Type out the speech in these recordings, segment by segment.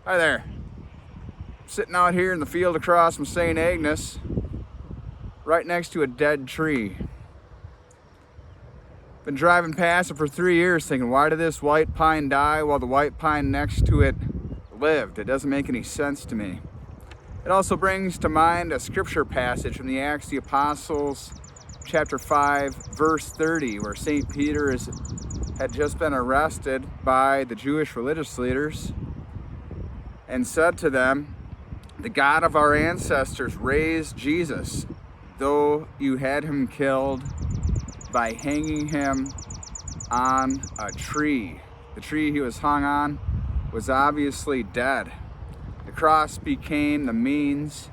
Hi there. Sitting out here in the field across from St. Agnes, right next to a dead tree. Been driving past it for 3 years thinking, why did this white pine die while the white pine next to it lived? It doesn't make any sense to me. It also brings to mind a scripture passage from the Acts of the Apostles, chapter 5, verse 30, where St. Peter had just been arrested by the Jewish religious leaders and said to them, "The God of our ancestors raised Jesus, though you had him killed by hanging him on a tree." The tree he was hung on was obviously dead. The cross became the means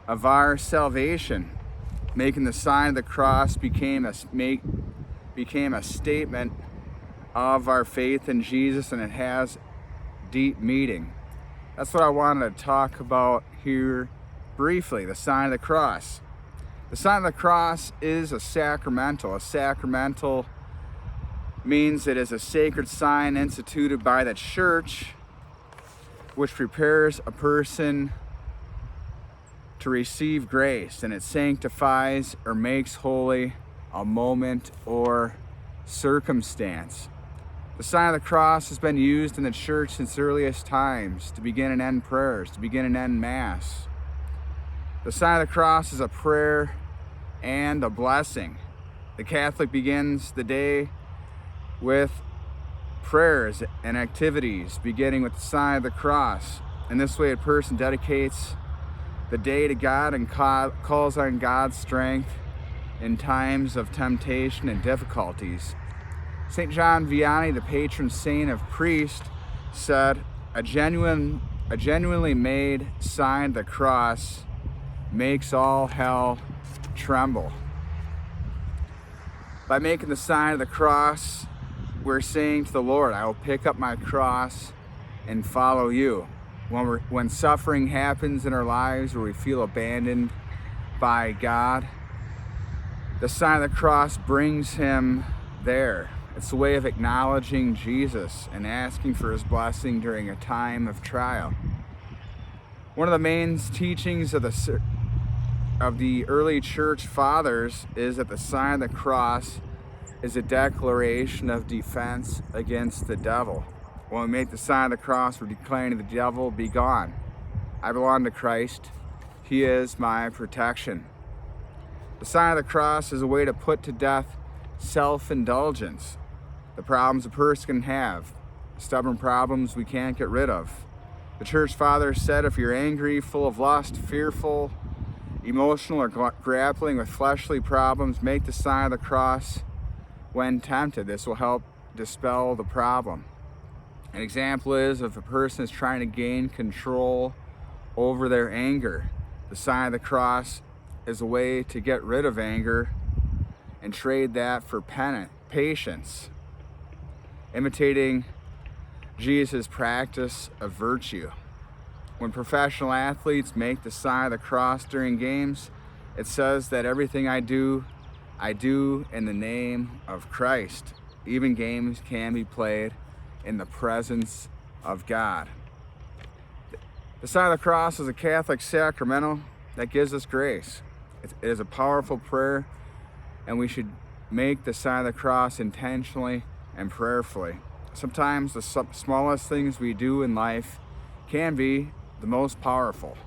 of our salvation. Making the sign of the cross became a statement of our faith in Jesus, and it has deep meaning. That's what I wanted to talk about here briefly, the sign of the cross. The sign of the cross is a sacramental. A sacramental means it is a sacred sign instituted by the church, which prepares a person to receive grace, and it sanctifies or makes holy a moment or circumstance. The sign of the cross has been used in the church since the earliest times to begin and end prayers, to begin and end Mass. The sign of the cross is a prayer and a blessing. The Catholic begins the day with prayers and activities, beginning with the sign of the cross. In this way, a person dedicates the day to God and calls on God's strength in times of temptation and difficulties. St. John Vianney, the patron saint of priests, said, a genuinely made sign of the cross makes all hell tremble. By making the sign of the cross, we're saying to the Lord, I will pick up my cross and follow you. When suffering happens in our lives, where we feel abandoned by God, the sign of the cross brings him there. It's a way of acknowledging Jesus and asking for his blessing during a time of trial. One of the main teachings of the early church fathers is that the sign of the cross is a declaration of defense against the devil. When we make the sign of the cross, we're declaring to the devil, be gone. I belong to Christ. He is my protection. The sign of the cross is a way to put to death self-indulgence, the problems a person can have, stubborn problems we can't get rid of. The church fathers said, if you're angry, full of lust, fearful, emotional, or grappling with fleshly problems, make the sign of the cross when tempted. This will help dispel the problem. An example is if a person is trying to gain control over their anger, the sign of the cross is a way to get rid of anger and trade that for patience, imitating Jesus' practice of virtue. When professional athletes make the sign of the cross during games, it says that everything I do in the name of Christ. Even games can be played in the presence of God. The sign of the cross is a Catholic sacramental that gives us grace. It is a powerful prayer, and we should make the sign of the cross intentionally and prayerfully. Sometimes the smallest things we do in life can be the most powerful.